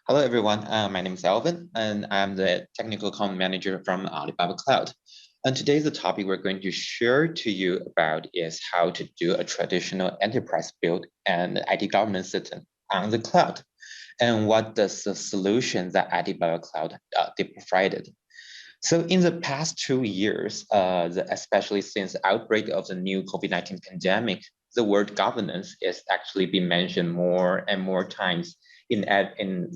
Hello, everyone. My name is Elvin, and I'm the Technical Account Manager from Alibaba Cloud. And today, the topic we're going to share to you about is how to do a traditional enterprise build and IT governance system on the cloud, and what does the solution that Alibaba Cloud they provided. So in the past 2 years, especially since the outbreak of the new COVID-19 pandemic, the word governance is actually being mentioned more and more times in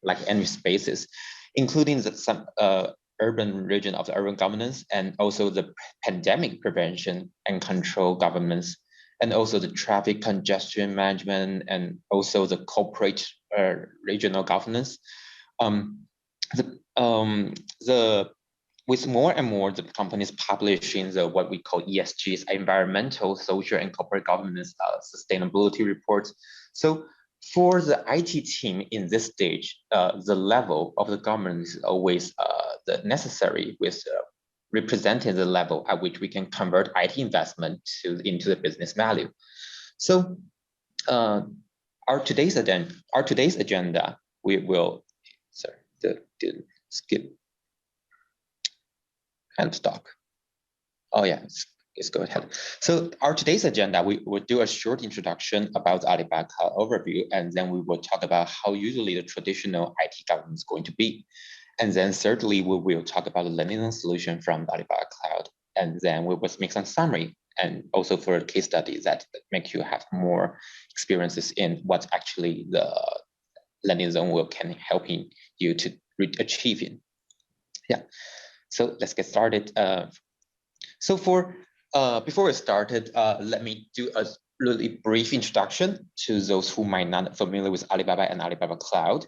like any spaces, including some urban region of the urban governance, and also the pandemic prevention and control governance, and also the traffic congestion management, and also the corporate regional governance. The with more and more the companies publishing the what we call ESGs, environmental, social, and corporate governance sustainability reports. So for the IT team in this stage, the level of the governance is always the necessary with representing the level at which we can convert IT investment into the business value. So our today's agenda, we will, sorry, skip and stock. Oh yeah, let's go ahead. So our today's agenda, we will do a short introduction about Alibaba Cloud Overview, and then we will talk about how usually the traditional IT governance is going to be. And then thirdly, we will talk about the learning solution from the Alibaba Cloud. And then we will make some summary and also for a case study that make you have more experiences in what actually the learning zone will can helping you to achieve in. Yeah. So let's get started. So before we started, let me do a really brief introduction to those who might not familiar with Alibaba and Alibaba Cloud.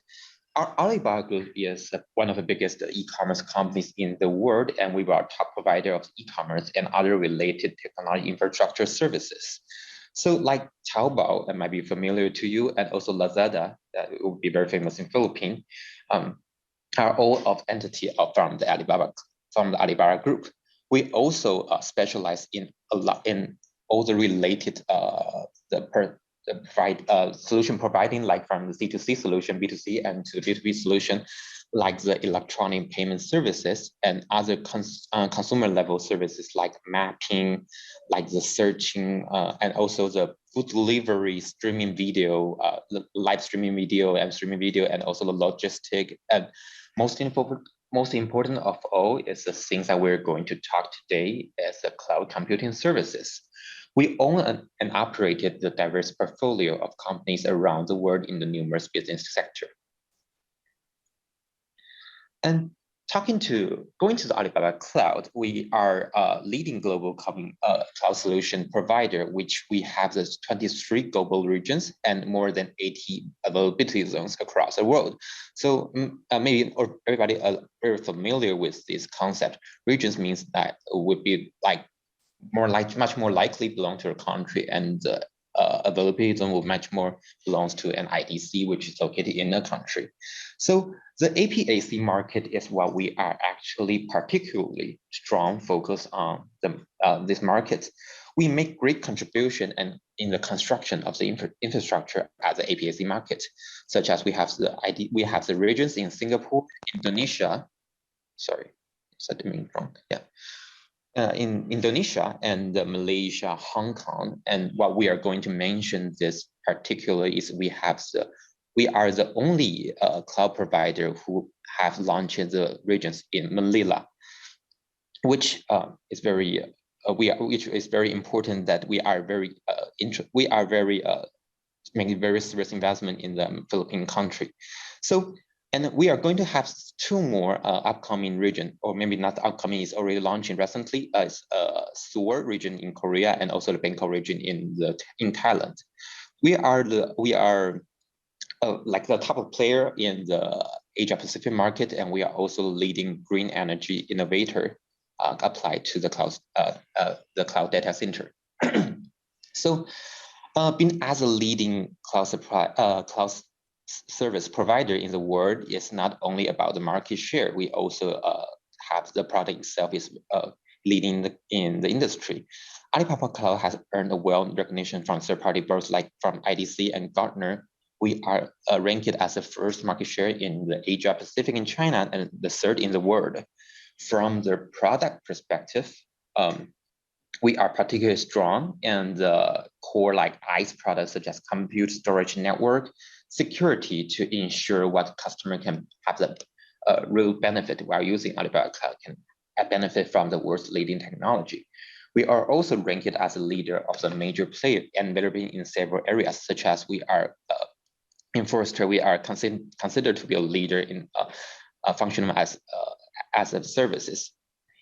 Our Alibaba Group is one of the biggest e-commerce companies in the world, and we are a top provider of e-commerce and other related technology infrastructure services. So like Taobao, that might be familiar to you, and also Lazada, that will be very famous in Philippines, are all of entity from the Alibaba Group. We also specialize in all the related solution providing, like from the C2C solution, B2C, and to B2B solution, like the electronic payment services and other consumer level services like mapping, like the searching, and also the food delivery, streaming video, live streaming video, and also the logistic. And most important of all is the things that we're going to talk today as the cloud computing services. We own and operated the diverse portfolio of companies around the world in the numerous business sector. And going to the Alibaba Cloud, we are a leading global cloud solution provider, which we have the 23 global regions and more than 80 availability zones across the world. So maybe everybody very familiar with this concept. Regions means that would be like much more likely belong to a country, and availability zone will much more belongs to an IDC, which is located in a country. So the APAC market is what we are actually particularly strong focus on this market. We make great contribution in the construction of the infrastructure at the APAC market, such as we have the regions in Singapore, Indonesia. Sorry, is that mean wrong? Yeah. In Indonesia and Malaysia, Hong Kong, and what we are going to mention this particularly is we are the only cloud provider who have launched the regions in Manila, which is very important that we are making very serious investment in the Philippine country. So. And we are going to have two more upcoming region, or maybe not upcoming, is already launching recently, as Seoul region in Korea and also the Bangkok region in Thailand. We are like the top player in the Asia Pacific market, and we are also leading green energy innovator applied to the cloud data center. So, being as a leading cloud service provider in the world is not only about the market share. We also have the product itself is leading in the industry. Alibaba Cloud has earned a well recognition from third-party boards like from IDC and Gartner We are ranked as the first market share in the Asia Pacific in China and the third in the world. From the product perspective, we are particularly strong in the core like ICE products such as compute, storage, network, security to ensure what customer can have the real benefit while using Alibaba Cloud, can benefit from the world's leading technology. We are also ranked as a leader of the major player and developing in several areas, such as we are in Forrester, we are considered to be a leader in functional as services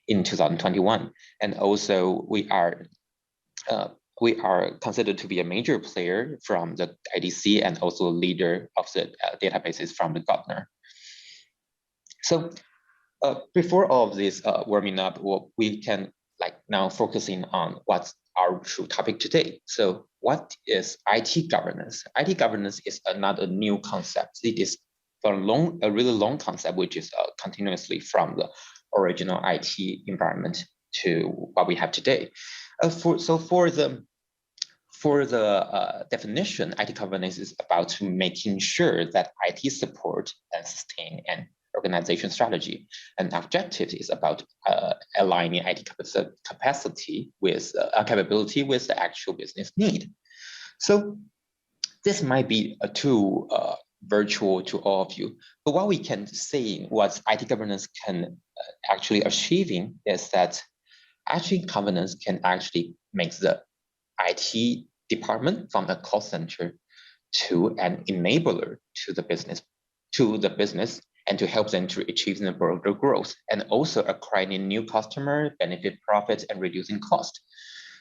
in 2021, and also we are considered to be a major player from the IDC and also a leader of the databases from the Gartner. So before all of this warming up, we can now focusing on what's our true topic today. So what is IT governance? IT governance is another new concept. It is a really long concept, which is continuously from the original IT environment to what we have today. For the definition, IT governance is about making sure that IT support and sustain an organization strategy. And objective is about aligning IT capacity with capability with the actual business need. So this might be too virtual to all of you, but what we can say what IT governance can actually achieving is that IT governance can actually make the IT department from a call center to an enabler to the business, and to help them to achieve the broader growth, and also acquiring new customer, benefit profits, and reducing cost.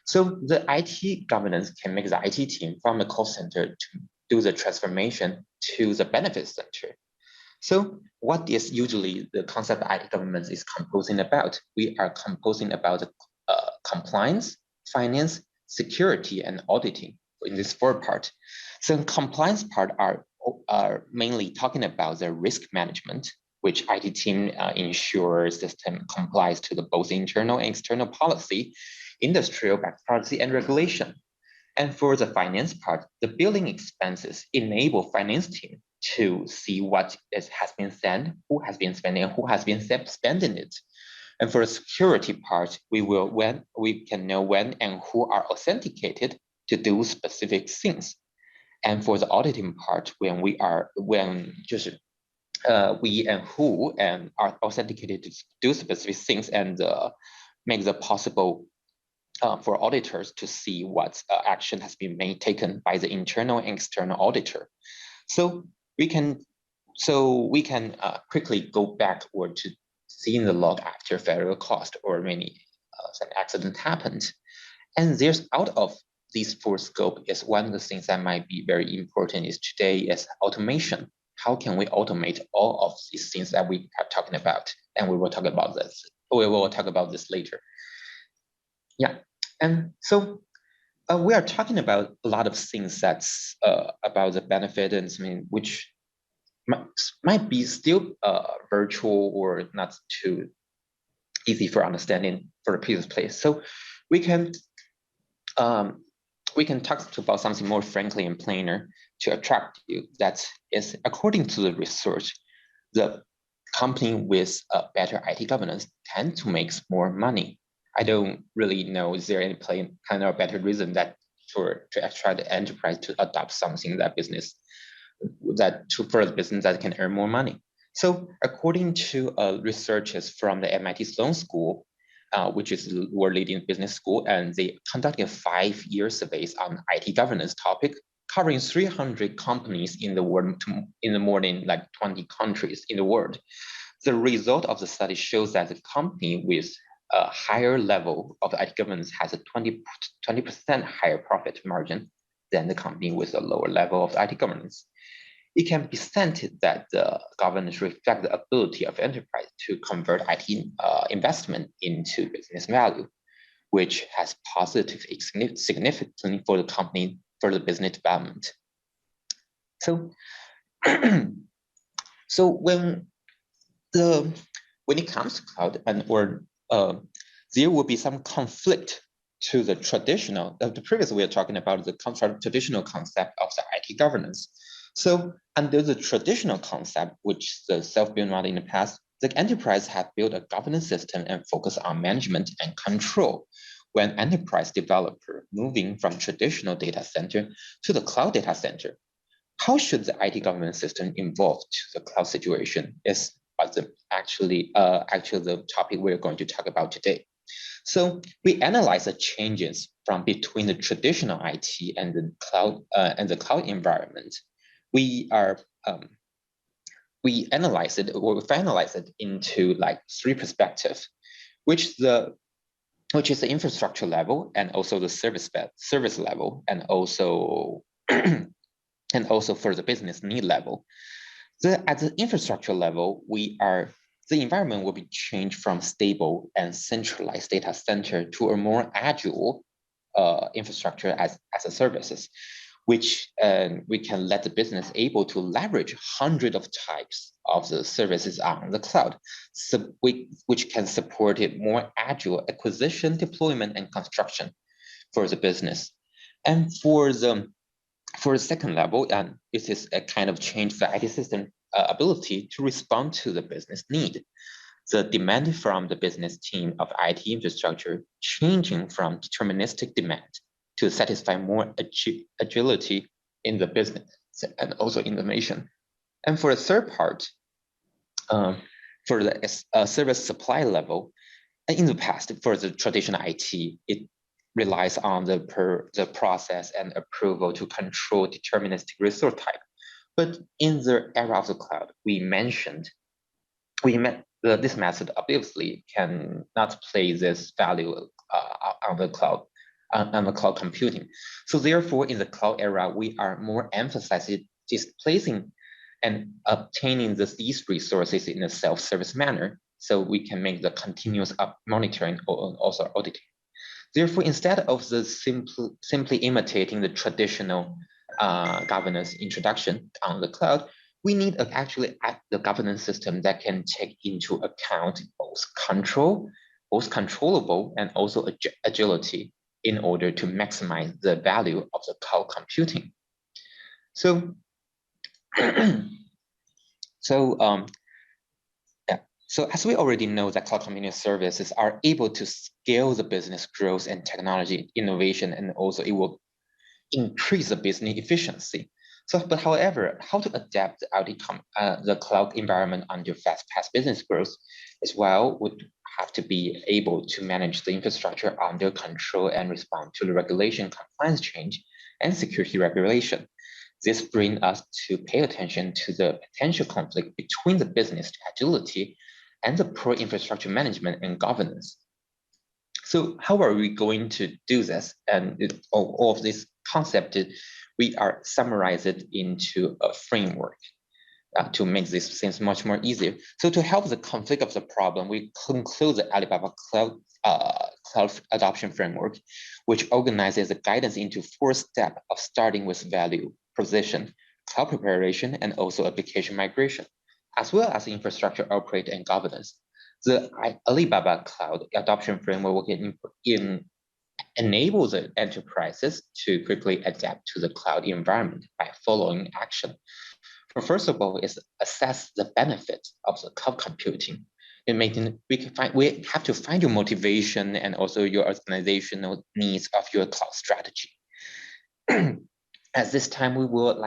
So the IT governance can make the IT team from the call center to do the transformation to the benefit center. So what is usually the concept of IT governance is composing about? We are composing about compliance, finance, security, and auditing in this four part. So compliance part are mainly talking about the risk management, which IT team ensures system complies to the both internal and external policy, industrial best policy, and regulation. And for the finance part, the billing expenses enable finance team to see what has been sent, who has been spending, and who has been spending it. And for the security part, we can know when and who are authenticated to do specific things. And for the auditing part, we and who are authenticated to do specific things and make the possible for auditors to see what action has been taken by the internal and external auditor. So we can quickly go backward to seeing the log after failure cost or many an accident happened. And there's out of these four scope is one of the things that might be very important is today is automation. How can we automate all of these things that we are talking about? And we will talk about this. We will talk about this later. Yeah, and so we are talking about a lot of things that's about the benefit and something which might be still virtual or not too easy for understanding for the previous place. So we can talk about something more frankly and plainer to attract you. That is, according to the research, the company with better IT governance tend to make more money. I don't really know, is there any kind of better reason that to attract the enterprise to adopt something that for the business that can earn more money. So according to researchers from the MIT Sloan School, which is the world leading business school, and they conducted 5-year surveys on IT governance topic, covering 300 companies in the world, in more than 20 countries in the world. The result of the study shows that the company with a higher level of IT governance has a 20% higher profit margin than the company with a lower level of IT governance. It can be said that the governance reflects the ability of enterprise to convert IT investment into business value, which has positive significantly for the company for the business development. So, so when it comes to cloud there will be some conflict to the traditional. The previous we are talking about the traditional concept of the IT governance. So under the traditional concept, which the self-built model in the past, the enterprise have built a governance system and focus on management and control. When enterprise developer moving from traditional data center to the cloud data center, how should the IT governance system evolve to the cloud situation is actually the topic we're going to talk about today. So we analyze the changes from between the traditional IT and the cloud environment. We are we analyze it or we finalize it into like three perspectives, which is the infrastructure level and also the service level and also and also for the business need level. At the infrastructure level, the environment will be changed from stable and centralized data center to a more agile infrastructure as a services, which we can let the business able to leverage hundreds of types of the services on the cloud, so which can support it more agile acquisition, deployment, and construction for the business. And for the second level, it is a kind of change the IT system ability to respond to the business need. The demand from the business team of IT infrastructure changing from deterministic demand to satisfy more agility in the business and also innovation. And for the third part, for the service supply level, in the past, for the traditional IT, it relies on the process and approval to control deterministic resource type. But in the era of the cloud, this method obviously cannot play this value on the cloud computing. So therefore, in the cloud era, we are more emphasizing displacing and obtaining these resources in a self-service manner, so we can make the continuous monitoring or also auditing. Therefore, instead of the simply imitating the traditional governance introduction on the cloud, we need actually the governance system that can take into account both controllable and also agility in order to maximize the value of the cloud computing. So, So as we already know that cloud computing services are able to scale the business growth and technology innovation, and also it will increase the business efficiency. But however, how to adapt the cloud environment under fast-paced business growth as well would have to be able to manage the infrastructure under control and respond to the regulation compliance change and security regulation. This brings us to pay attention to the potential conflict between the business agility and the poor infrastructure management and governance. So how are we going to do this? And all of this concept, we are summarized it into a framework to make this things much more easier. So to help the conflict of the problem, we conclude the Alibaba Cloud adoption framework, which organizes the guidance into 4 steps of starting with value proposition, cloud preparation, and also application migration, as well as infrastructure operate and governance. The Alibaba Cloud adoption framework enables the enterprises to quickly adapt to the cloud environment by following action. First of all, is assess the benefits of the cloud computing. We have to find your motivation and also your organizational needs of your cloud strategy. At this time, we will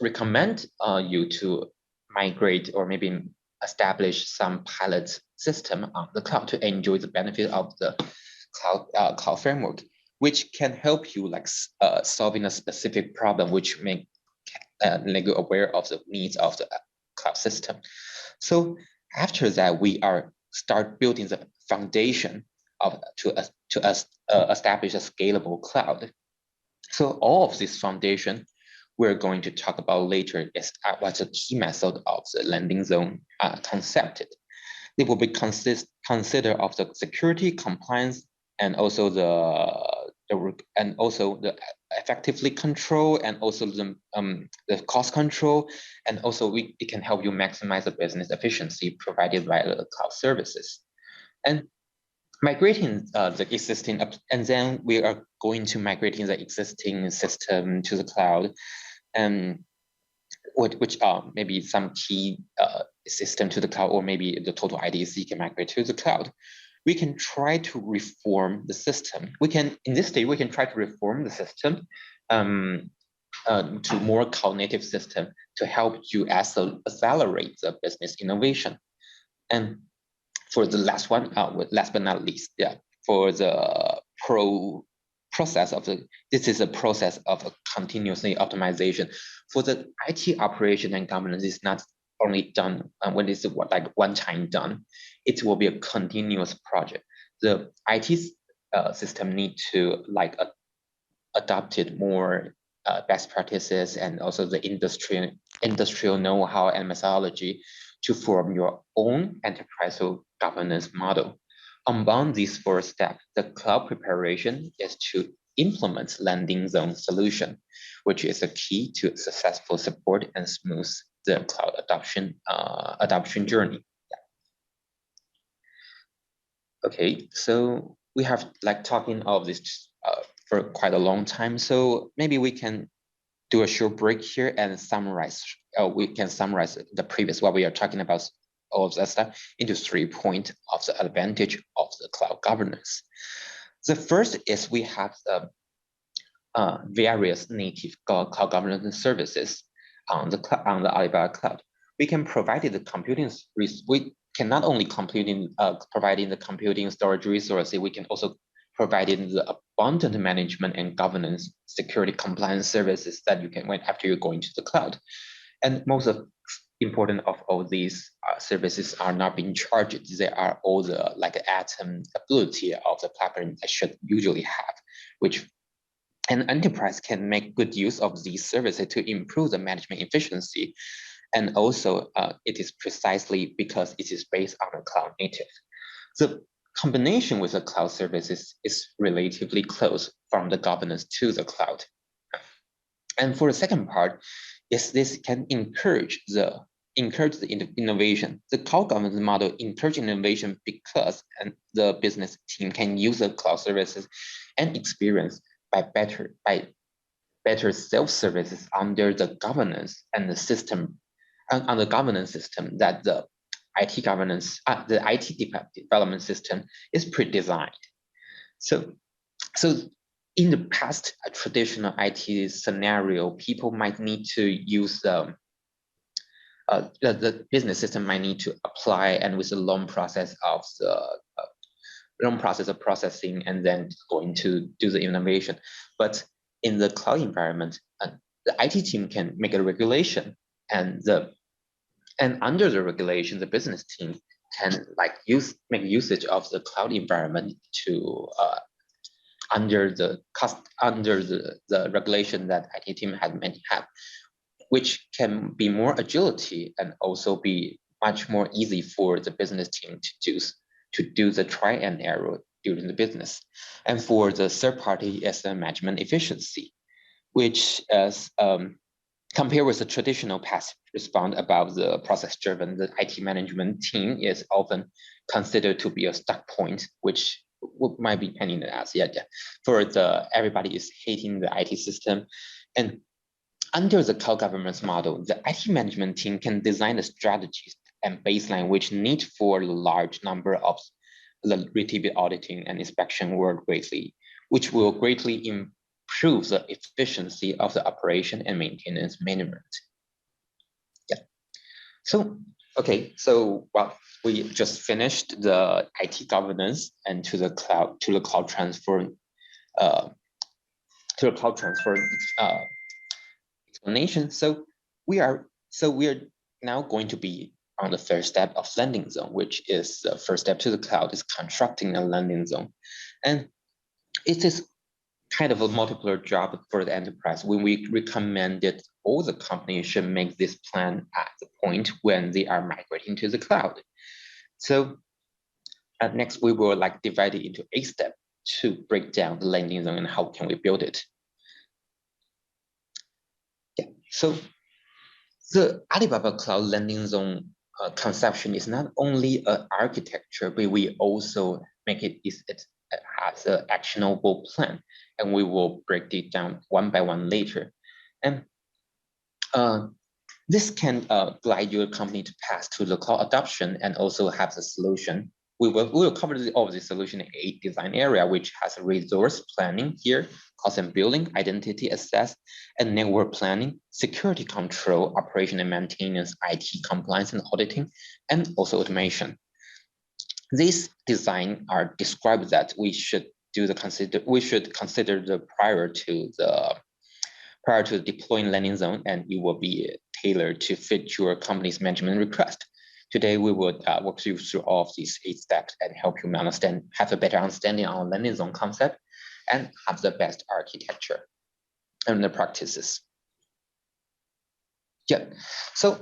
recommend you to migrate or maybe establish some pilot system on the cloud to enjoy the benefit of the cloud framework, which can help you solving a specific problem, which make you aware of the needs of the cloud system. So after that, we start building the foundation to establish a scalable cloud. So all of this foundation we're going to talk about later is what's a key method of the landing zone concept. It will be consider of the security, compliance, and also the effectively control, and also the cost control, and also it can help you maximize the business efficiency provided by the cloud services. And migrating the existing, and then we are going to migrating the existing system to the cloud. And which maybe some key system to the cloud, or maybe the total IDC can migrate to the cloud. We can try to reform the system. In this stage, we can try to reform the system to more cloud-native system to help you accelerate the business innovation. And for the last one, last but not least, for the this is a process of a continuously optimization. For the IT operation and governance, it's not only done when it's like one time done. It will be a continuous project. The IT system need to like adopt it more best practices and also the industrial know-how and methodology to form your own enterprise governance model. Among these 4 steps, the cloud preparation is to implement landing zone solution, which is a key to successful support and smooth the cloud adoption journey. Okay, so we have like talking of this for quite a long time. So maybe we can do a short break here and summarize. We can summarize the previous what we are talking about all of that stuff into 3 points of the advantage of the cloud governance. The first is we have the various native cloud governance services on the Alibaba Cloud. We can provide the computing. We can not only providing the computing storage resources. We can also providing the abundant management and governance, security compliance services that you can after you're going to the cloud. And most important of all these services are not being charged. They are all the like atom ability of the platform that should usually have, which an enterprise can make good use of these services to improve the management efficiency. And also it is precisely because it is based on a cloud native. The combination with the cloud services is relatively close from the governance to the cloud. And for the second part, is this can encourage the innovation. The cloud governance model encourages innovation because the business team can use the cloud services and experience by better self-services under the governance and the system, on the governance system that the IT governance, the IT development system is pre-designed. So in the past, a traditional IT scenario, people might need to use the business system might need to apply and with a long process of processing and then going to do the innovation. But in the cloud environment, the IT team can make a regulation, and under the regulation, the business team can like make usage of the cloud environment to under the regulation that IT team had meant to have, which can be more agility and also be much more easy for the business team to do the try and error during the business. And for the third party as the management efficiency, which is compared with the traditional passive response about the process driven, the IT management team is often considered to be a stuck point, which might be pending as for everybody is hating the IT system. And under the cloud governance model, the IT management team can design the strategies and baseline which need for a large number of the repeated auditing and inspection work greatly, which will greatly improve the efficiency of the operation and maintenance management. Yeah. So, okay, so well, we just finished the IT governance and to the cloud transfer explanation. So we are now going to be on the first step of landing zone, which is the first step to the cloud is constructing a landing zone. And it is kind of a multiple job for the enterprise. When we recommended all the companies should make this plan at the point when they are migrating to the cloud. So next we will like divide it into 8 steps to break down the landing zone and how can we build it. Yeah, so the Alibaba Cloud landing zone conception is not only an architecture, but we also make it has an actionable plan, and we will break it down one by one later. And This can guide your company to pass to the cloud adoption and also have the solution. We will cover all of the solution in a design area, which has resource planning here, cost and building, identity access, and network planning, security control, operation and maintenance, IT compliance and auditing, and also automation. These design are described that we should consider the prior to deploying landing zone, and it will be tailored to fit your company's management request. Today, we will walk you through all of these 8 steps and help you have a better understanding on landing zone concept and have the best architecture and the practices. Yeah, so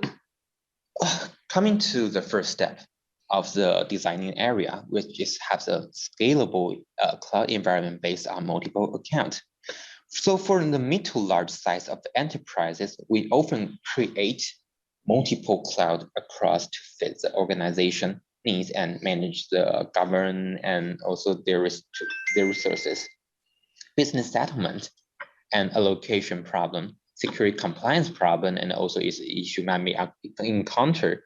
coming to the first step of the designing area, which is have a scalable cloud environment based on multiple accounts. So for the mid to large size of the enterprises, we often create multiple cloud across to fit the organization needs and manage the govern and also their resources. Business settlement and allocation problem, security compliance problem, and also issue might be encountered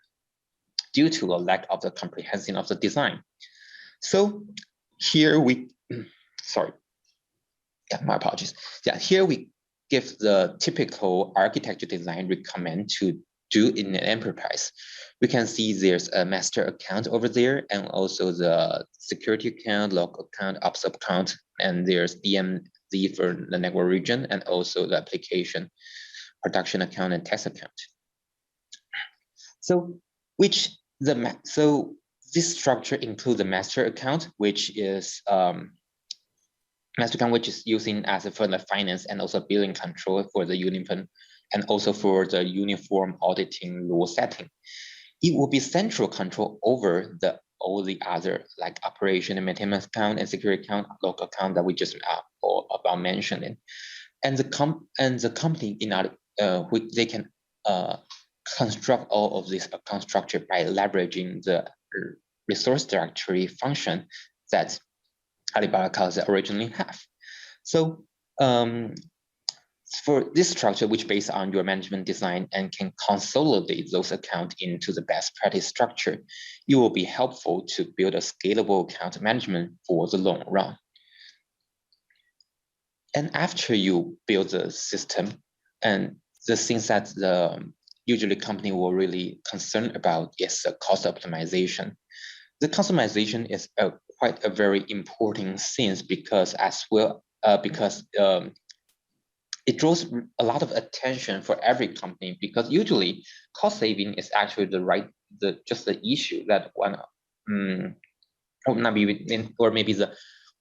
due to a lack of the comprehension of the design. So here we, sorry. Yeah, my apologies. Yeah, here we give the typical architecture design recommend to do in an enterprise. We can see there's a master account over there and also the security account, log account, ops account, and there's DMZ for the network region and also the application, production account, and test account. So this structure includes the master account, which is using as for the finance and also billing control for the uniform and also for the uniform auditing rule setting. It will be central control over all the other like operation and maintenance account and security account, local account that we just about mentioning. And the company they can construct all of this account structure by leveraging the resource directory function that Alibaba Cloud originally have. So for this structure, which based on your management design and can consolidate those accounts into the best practice structure, it will be helpful to build a scalable account management for the long run. And after you build the system, and the things that usually company will really concern about is the cost optimization. The customization is quite a very important thing because it draws a lot of attention for every company because usually cost saving is actually just the issue that one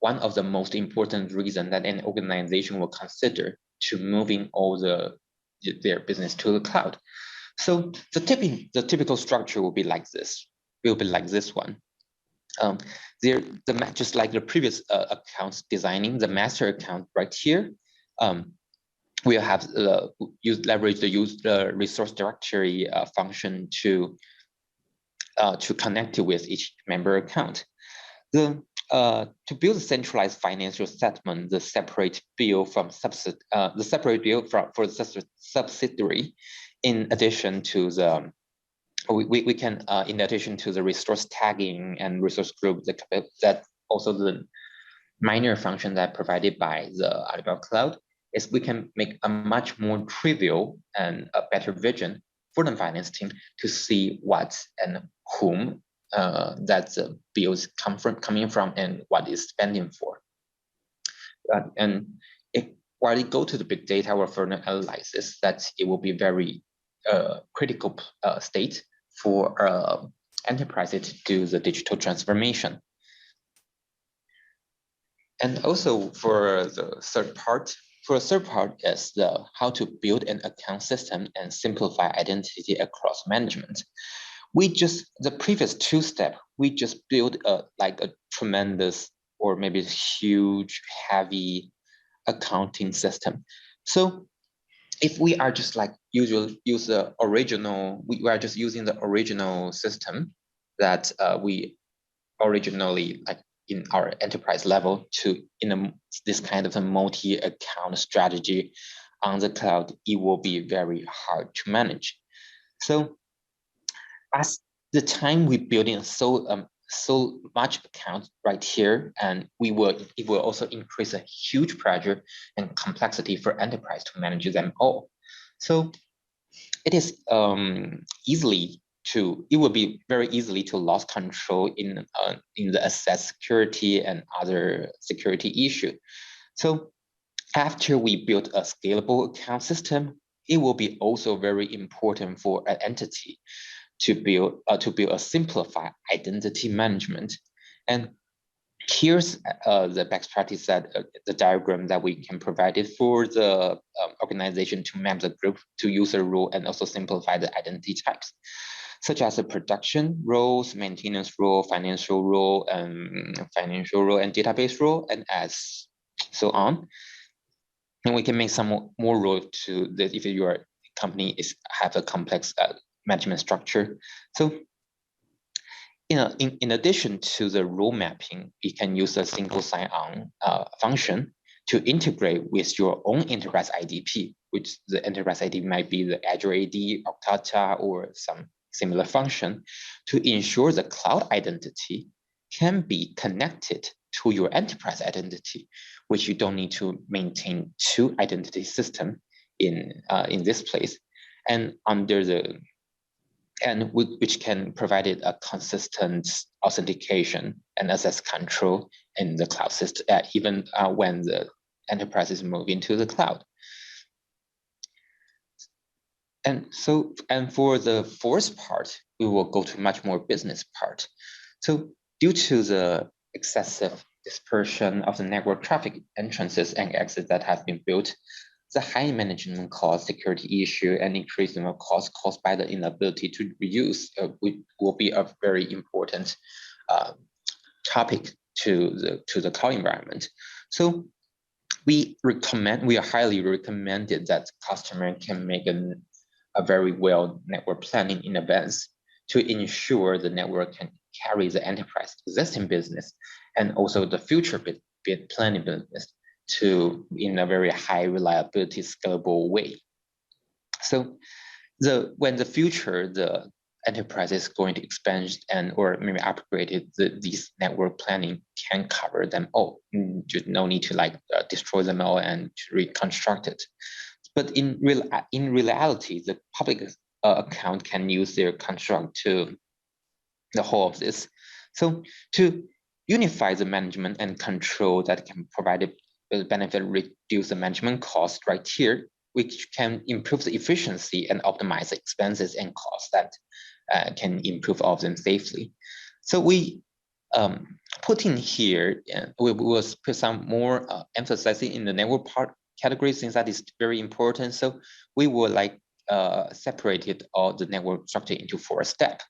one of the most important reason that an organization will consider to moving all their business to the cloud. So the typical structure will be like this. It will be like this one. Just like the previous accounts designing, the master account right here, we'll have leverage the resource directory function to connect with each member account. To build a centralized financial settlement, the separate bill for the subsidiary, in addition to the we can in addition to the resource tagging and resource group that also the minor function that provided by the Alibaba Cloud is we can make a much more trivial and a better vision for the finance team to see what and whom that the bills coming from and what is spending for. While it go to the big data or further analysis, that it will be very critical state for enterprises to do the digital transformation. And also for the third part is how to build an account system and simplify identity across management. The previous 2 steps, we just built a tremendous or maybe huge, heavy accounting system. So if we are just like usually use the original, we are just using the original system that we originally like in our enterprise level this kind of a multi-account strategy on the cloud, it will be very hard to manage. So as the time we build in so much account right here, and it will also increase a huge pressure and complexity for enterprise to manage them all. So it is it will be very easily to lose control in the access security and other security issue. So after we build a scalable account system, it will be also very important for an entity to build a simplified identity management. And here's the best practice that the diagram that we can provide it for the organization to map the group to user role and also simplify the identity types, such as the production roles, maintenance role, financial role, and database role, and as so on. And we can make some more role to this if your company have a complex management structure. So in addition to the role mapping, you can use a single sign-on function to integrate with your own enterprise IDP, which the enterprise ID might be the Azure AD, Okta, or some similar function, to ensure the cloud identity can be connected to your enterprise identity, which you don't need to maintain two identity systems in this place. And which can provide it a consistent authentication and access control in the cloud system, even when the enterprise is moving to the cloud. And for the fourth part, we will go to much more business part. So due to the excessive dispersion of the network traffic entrances and exits that have been built, the high management cost, security issue, and increasing cost caused by the inability to reuse will be a very important topic to the cloud environment. So we are highly recommended that customer can make a very well network planning in advance to ensure the network can carry the enterprise existing business and also the future bit planning business in a very high reliability, scalable way. So when the future, the enterprise is going to expand or maybe upgrade it, these network planning can cover them all. No need to destroy them all and to reconstruct it. But in reality, the public account can use their construct to the whole of this. So to unify the management and control that can provide a benefit, reduce the management cost right here, which can improve the efficiency and optimize the expenses and costs that can improve all of them safely. So we put in here, we will put some more emphasizing in the network part category, since that is very important. So we will separated all the network structure into 4 steps.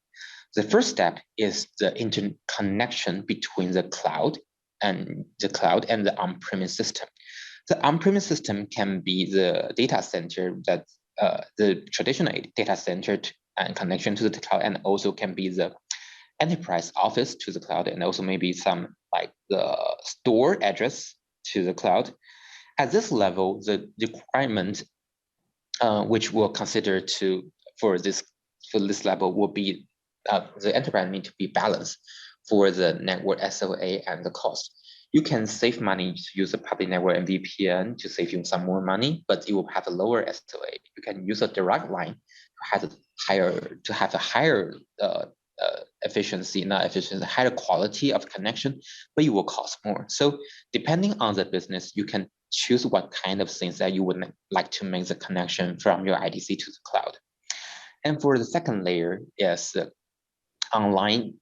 The first step is the interconnection between the cloud and the on-premise system. The on-premise system can be the data center that the traditional data center and connection to the cloud, and also can be the enterprise office to the cloud, and also maybe some the store address to the cloud. At this level, the requirement which we'll consider for this level will be the enterprise need to be balanced for the network SLA and the cost. You can save money to use a public network and VPN to save you some more money, but you will have a lower SLA. You can use a direct line to have a higher higher quality of connection, but you will cost more. So depending on the business, you can choose what kind of things that you would like to make the connection from your IDC to the cloud. And for the second layer is the online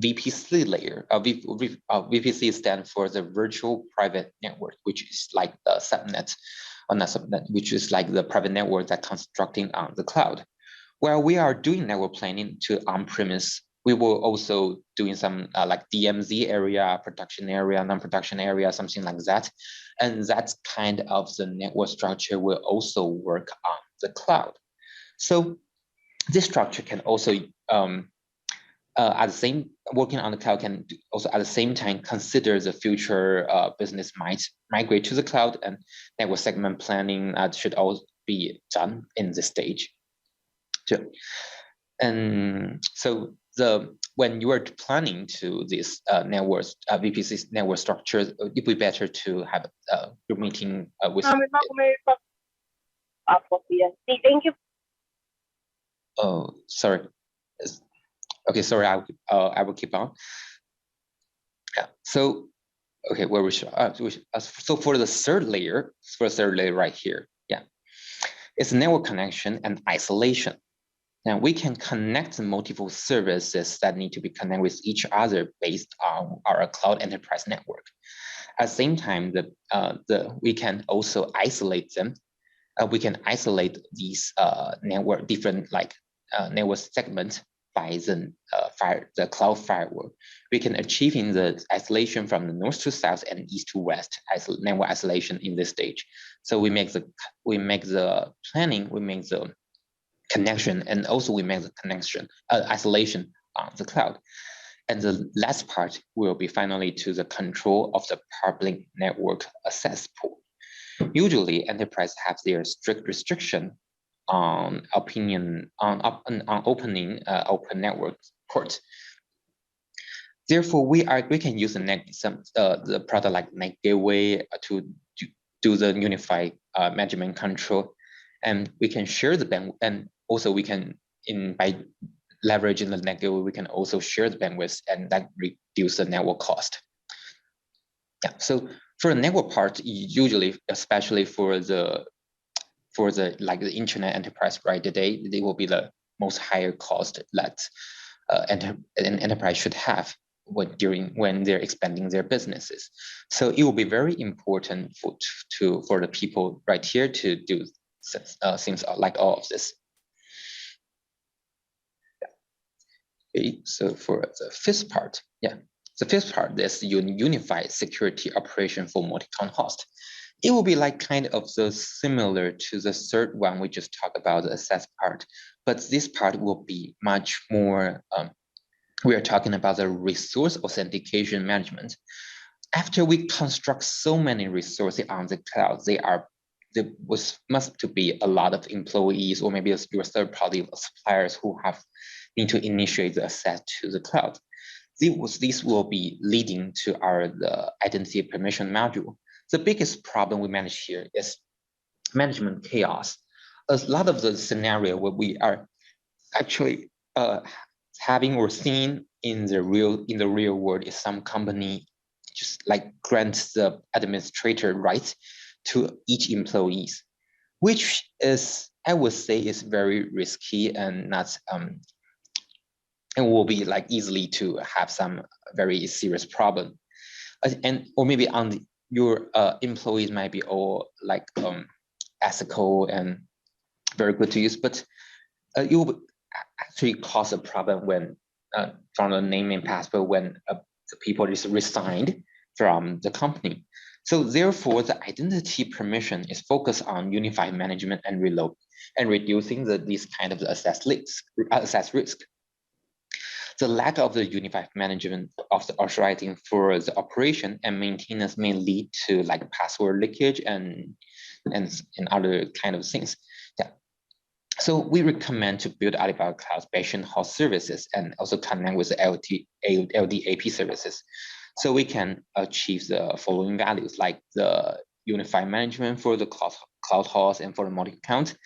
VPC layer. VPC stands for the virtual private network, which is like the subnet, or not subnet, which is like the private network that constructing on the cloud. While we are doing network planning to on-premise, we will also doing some like DMZ area, production area, non-production area, something like that. And that kind of the network structure will also work on the cloud. So this structure can also working on the cloud can also at the same time consider the future business might migrate to the cloud, and network segment planning should also be done in this stage. Sure. And so when you are planning to this network VPC network structure, it would be better to have a group meeting with. Thank you. Oh, sorry. Okay, sorry. I will keep on. Yeah. So, okay, where we should. So for the third layer, right here, yeah, it's network connection and isolation. Now we can connect multiple services that need to be connected with each other based on our cloud enterprise network. At the same time, we can also isolate them. We can isolate these network different network segments by the cloud firewall. We can achieve in the isolation from the north to south and east to west network isolation in this stage. So we make the planning, we make the connection, and also we make the connection isolation on the cloud. And the last part will be finally to the control of the public network access pool. Usually, enterprise have their strict restriction on opening open network ports. Therefore, we can use the product like Net Gateway to do the unified management control, and we can share the bandwidth, and also we can by leveraging the Net Gateway, we can also share the bandwidth, and that reduce the network cost. Yeah. So for the network part, usually, especially for the the internet enterprise right today, they will be the most higher cost that an enterprise should have when they're expanding their businesses. So it will be very important for the people right here to do things like all of this. Okay, so for the fifth part, yeah. The fifth part is unified security operation for multi-account host. It will be like kind of similar to the third one we just talked about, the access part, but this part will be much more, we are talking about the resource authentication management. After we construct so many resources on the cloud, there must to be a lot of employees or maybe your third-party suppliers who need to initiate the access to the cloud. This will be leading to the identity permission module. The biggest problem we manage here is management chaos. A lot of the scenario where we are actually having or seeing in the real world is some company just like grants the administrator rights to each employees, which is, I would say, is very risky and not and will be like easily to have some very serious problem. Or maybe your employees might be all like ethical and very good to use, but it will actually cause a problem when from the name and password when the people is resigned from the company. So therefore, the identity permission is focused on unified management and reload and reducing these kind of access risk. The lack of the unified management of the authorizing for the operation and maintenance may lead to like password leakage and other kind of things. Yeah. So we recommend to build Alibaba Cloud patient host services and also connect with the LDAP services. So we can achieve the following values like the unified management for the cloud host and for the multi-account,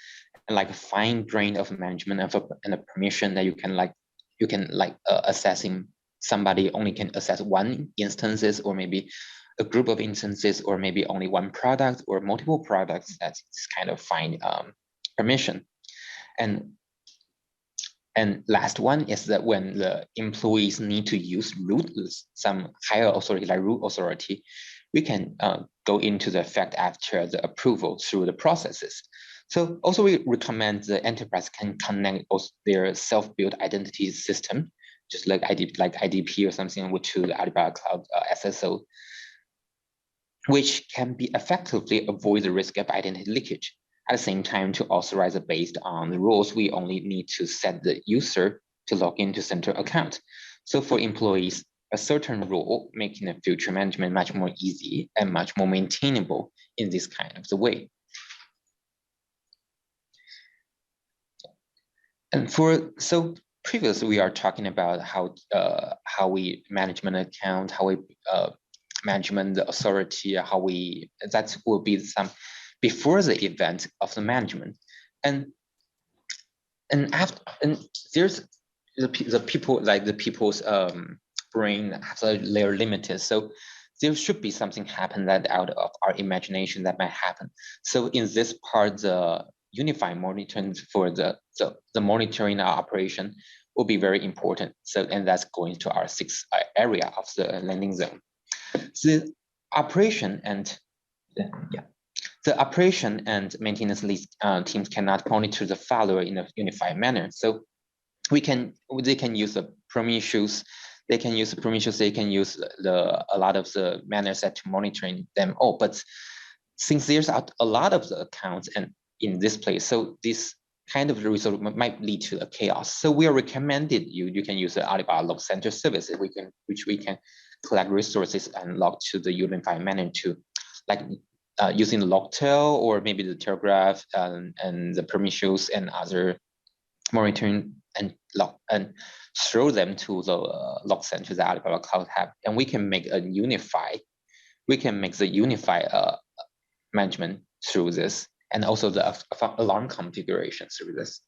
and like a fine grain of management and a permission that you can assessing somebody only can access one instances or maybe a group of instances or maybe only one product or multiple products. That's kind of fine permission. And last one is that when the employees need to use some higher authority like root authority, we can go into the effect after the approval through the processes. So also we recommend the enterprise can connect their self-built identity system, just like IDP or something to the Alibaba Cloud SSO, which can be effectively avoid the risk of identity leakage. At the same time, to authorize it based on the rules, we only need to set the user to log into central account. So for employees, a certain rule making the future management much more easy and much more maintainable in this kind of the way. And so previously we are talking about how we management account, how we management the authority, that will be some before the event of the management, and after, and there's the people, like the people's brain has a layer limited, so there should be something happen that out of our imagination that might happen. So in this part, the unified monitoring for the monitoring our operation will be very important. So, and that's going to our sixth area of the landing zone. The operation and the operation and maintenance teams cannot monitor the failure in a unified manner. So they can use the Prometheus. They can use a lot of the manner set to monitoring them all. But since there's a lot of the accounts and in this place, so this kind of result might lead to a chaos. So we are recommended you can use the Alibaba Log Center service, which we can collect resources and log to the unified manner to, like using the Logtail or maybe the Telegraph and the Prometheus and other monitoring and throw them to the log center that Alibaba Cloud have, and we can make the unified management through this, and also the alarm configuration through this.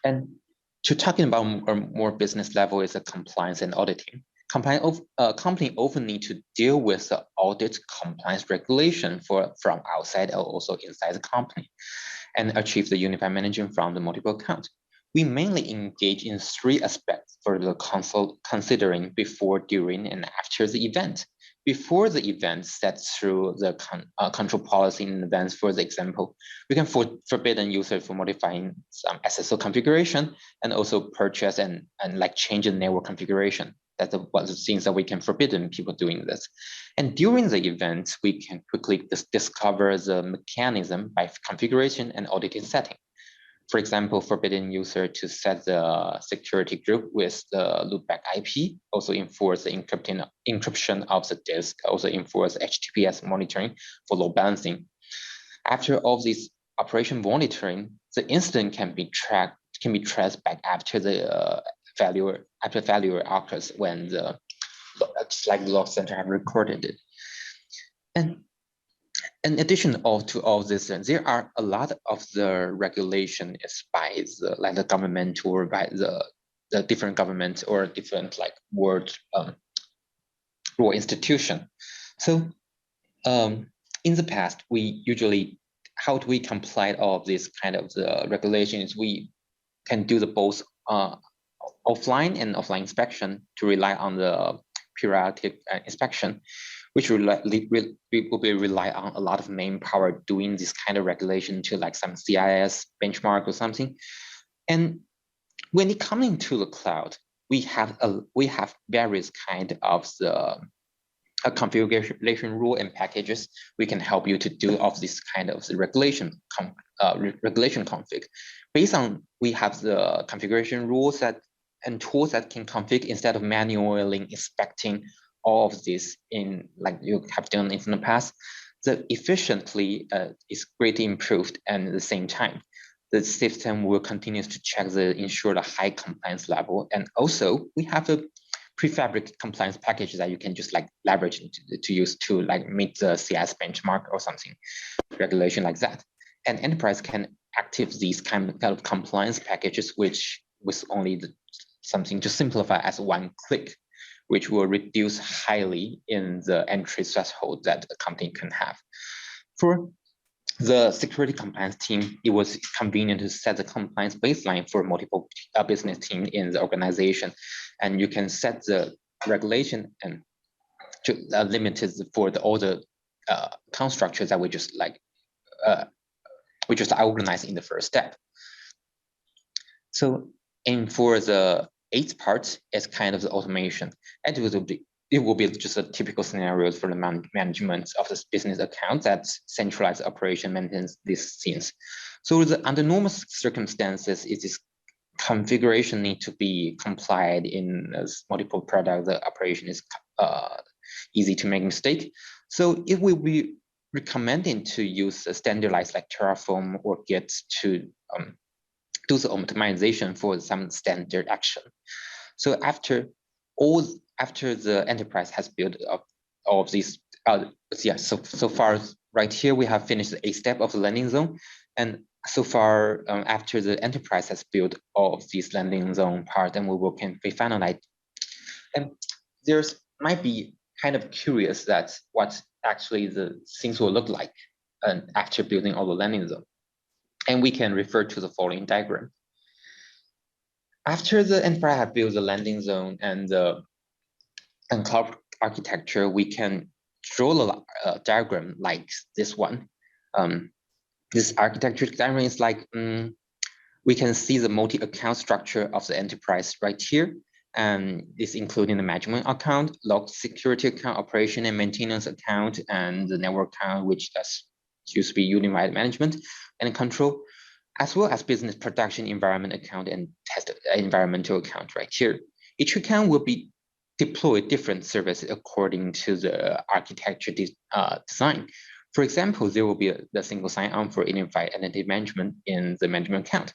And to talking about more business level is the compliance and auditing. Company often need to deal with the audit compliance regulation from outside or also inside the company, and achieve the unified management from the multiple accounts. We mainly engage in three aspects for the considering before, during, and after the event. Before the event, set through the control policy in advance. For the example, we can forbid a user from modifying some SSO configuration, and also purchase and like change the network configuration. That's one of the things that we can forbid people doing this. And during the event, we can quickly discover the mechanism by configuration and auditing setting. For example, forbidden user to set the security group with the loopback IP, also enforce the encryption of the disk, also enforce HTTPS monitoring for load balancing. After all this operation monitoring, the incident can be traced back after the failure occurs when the log center have recorded it. And in addition to all this, there are a lot of the regulation is by the government or by the different governments or different world or institution. So in the past, how do we comply all of this kind of the regulations? We can do the both offline and offline inspection to rely on the periodic inspection, which will be rely on a lot of manpower doing this kind of regulation to some CIS benchmark or something. And when it comes into the cloud, we have various kind of the configuration rule and packages. We can help you to do of this kind of the regulation config. Based on we have the configuration rules and tools that can config instead of manually inspecting all of this in you have done in the past. The efficiently is greatly improved, and at the same time, the system will continue to ensure the high compliance level. And also, we have a prefabricated compliance package that you can just leverage to use to meet the CS benchmark or something regulation like that. And enterprise can activate these kind of compliance packages, which with only something to simplify as one click, which will reduce highly in the entry threshold that a company can have. For the security compliance team, it was convenient to set the compliance baseline for multiple business teams in the organization. And you can set the regulation and to limited for all the account structures that we just organized in the first step. So, and for the eighth part is kind of the automation. And it will be just a typical scenario for the management of this business account that centralized operation maintains these things. So under normal circumstances, it is configuration need to be complied in multiple product. The operation is easy to make mistake. So it will be recommending to use a standardized like Terraform or Git to do the optimization for some standard action. So after the enterprise has built up all of these, so far right here we have finished a step of the landing zone, and so far after the enterprise has built all of these landing zone part, and we finalize. And there's might be kind of curious that what actually the things will look like after building all the landing zone, and we can refer to the following diagram. After the enterprise have built the landing zone and the cloud architecture, we can draw a diagram like this one. This architecture diagram is like, we can see the multi-account structure of the enterprise right here. And it's including the management account, log security account, operation and maintenance account, and the network account, which used to be unified management and control, as well as business production environment account and test environmental account right here. Each account will be deployed different services according to the architecture design. For example, there will be the single sign-on for unified identity management in the management account,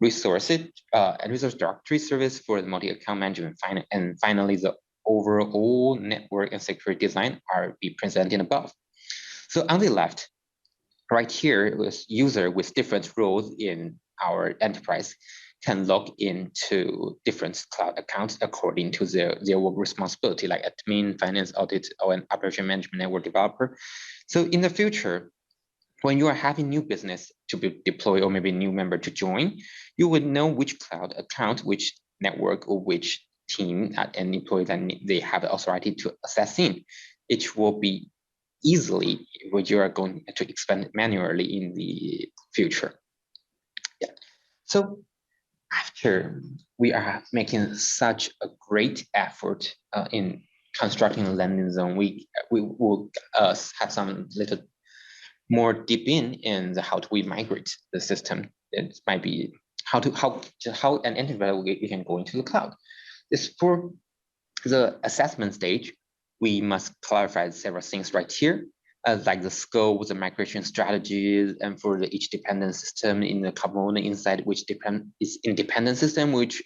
resources and resource directory service for the multi-account management, and finally the overall network and security design are be presented above. So on the left, right here, was user with different roles in our enterprise can log into different cloud accounts according to their work responsibility, like admin, finance, audit, or an operation management network developer. So in the future, when you are having new business to be deployed or maybe new member to join, you would know which cloud account, which network, or which team and employee that they have the authority to access in. It will be easily when you are going to expand manually in the future. Yeah. So after we are making such a great effort in constructing a landing zone, we will have some little more deep in the how do we migrate the system. It might be how an enterprise we can go into the cloud. This for the assessment stage, we must clarify several things right here, like the scope, the migration strategies, and for each dependent system in the component inside which is independent system, which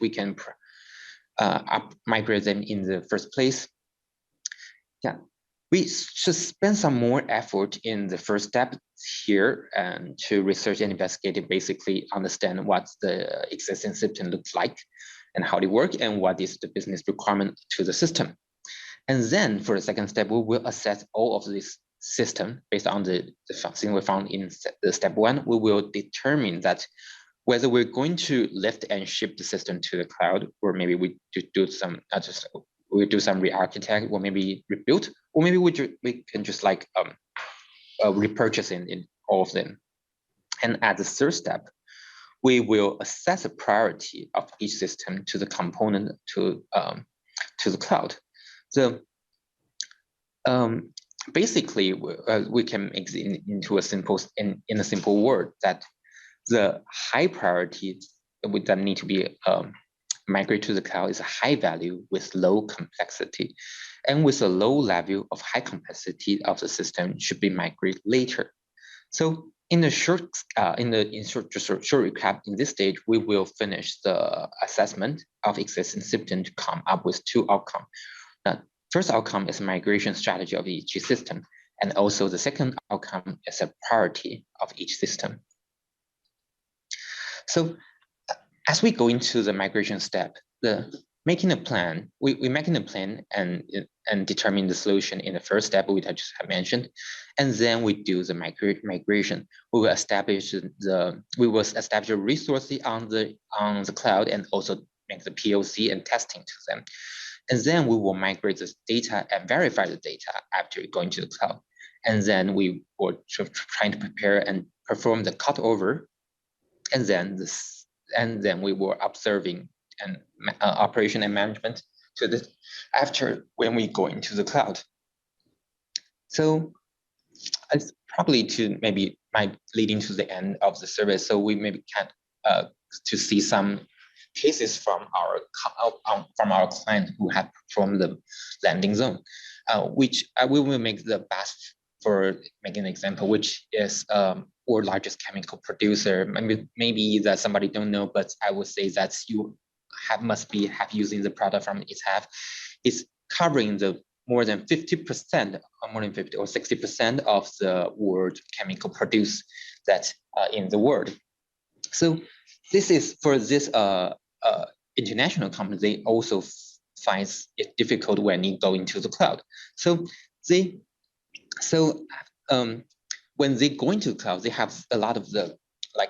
we can migrate them in the first place. Yeah, we should spend some more effort in the first step here and to research and investigate and basically understand what the existing system looks like and how they work and what is the business requirement to the system. And then for the second step, we will assess all of this system based on the thing we found in the step one. We will determine that whether we're going to lift and ship the system to the cloud, or maybe we do some we do some re-architect, or maybe rebuild, or maybe we can just like repurchase in all of them. And at the third step, we will assess the priority of each system to the component to the cloud. So basically, we can make it into a simple in a simple word that the high priority that need to be migrate to the cloud is a high value with low complexity, and with a low level of high complexity of the system should be migrated later. So in the short recap, in this stage, we will finish the assessment of existing system to come up with two outcomes. The first outcome is migration strategy of each system, and also the second outcome is a priority of each system. So as we go into the migration step, making a plan, we're making a plan and determine the solution in the first step, which I just have mentioned, and then we do the migration. We will establish the resources on the cloud and also make the POC and testing to them, and then we will migrate this data and verify the data after going to the cloud, and then we will trying to prepare and perform the cutover, and then we were observing and operation and management to this after when we go into the cloud. So it's probably might leading to the end of the service. So we maybe can to see some cases from our client who have performed the landing zone. which we will make the best for making an example, which is world largest chemical producer. Maybe that somebody don't know, but I would say that you must have using the product from its have. It's covering the more than 50%, or more than 50 or 60% of the world chemical produce that in the world. So this is for this international company. They also finds it difficult when you go into the cloud. So when they go into the cloud, they have a lot of the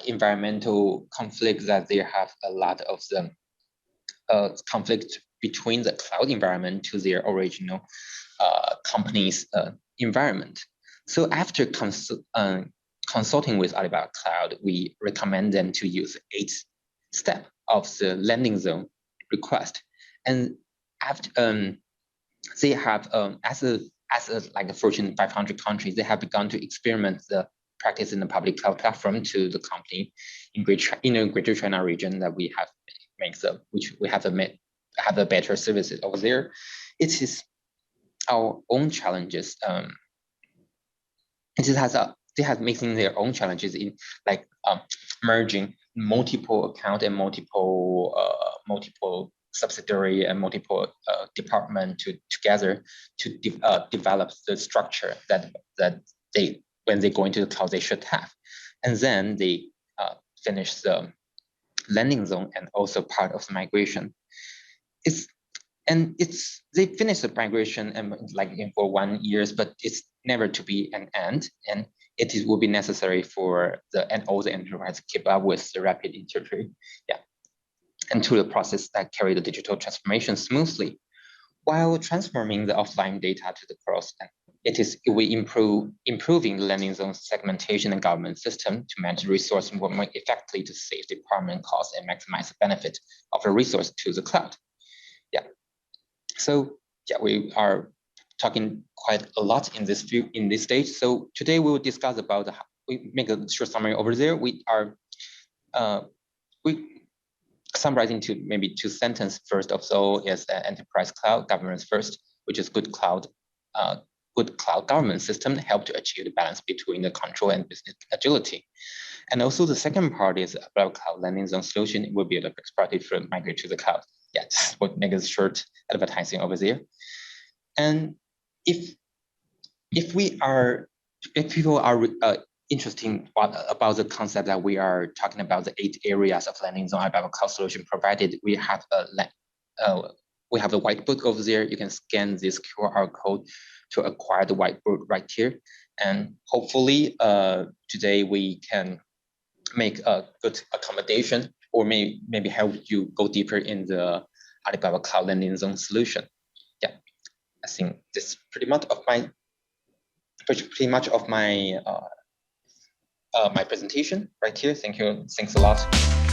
environmental conflict, that they have a lot of the conflict between the cloud environment to their original company's environment. So after consulting with Alibaba Cloud, we recommend them to use 8 steps of the landing zone request. And after they have as a Fortune 500 countries, they have begun to experiment the practice in the public cloud platform to the company in Greater China region that we have which we have a better services over there. It is our own challenges. They have making their own challenges in merging multiple account and multiple subsidiary and multiple department together to develop the structure that they, when they go into the cloud, they should have. And then they finish the landing zone and also part of the migration. They finish the migration and for 1 year, but it's never to be an end, and it will be necessary for all the enterprise to keep up with the rapid interplay, and to the process that carry the digital transformation smoothly, while transforming the offline data to the cloud. We improving the landing zone segmentation and government system to manage resource more effectively to save department costs and maximize the benefit of the resource to the cloud. So we are talking quite a lot in this stage. So today we will discuss about we make a short summary over there. We are summarizing to maybe 2 sentences. First of all is enterprise cloud governance first, which is good cloud government system help to achieve the balance between the control and business agility. And also the second part is about cloud landing zone solution will be the best practice for migrate to the cloud. Just what make a short advertising over there. And if people are interested about the concept that we are talking about, the 8 areas of landing zone Alibaba Cloud solution provided, we have a whiteboard over there. You can scan this QR code to acquire the whiteboard right here. And hopefully today we can make a good accommodation, or maybe help you go deeper in the Alibaba Cloud landing zone solution. I think this is pretty much of my my presentation right here. Thank you. Thanks a lot.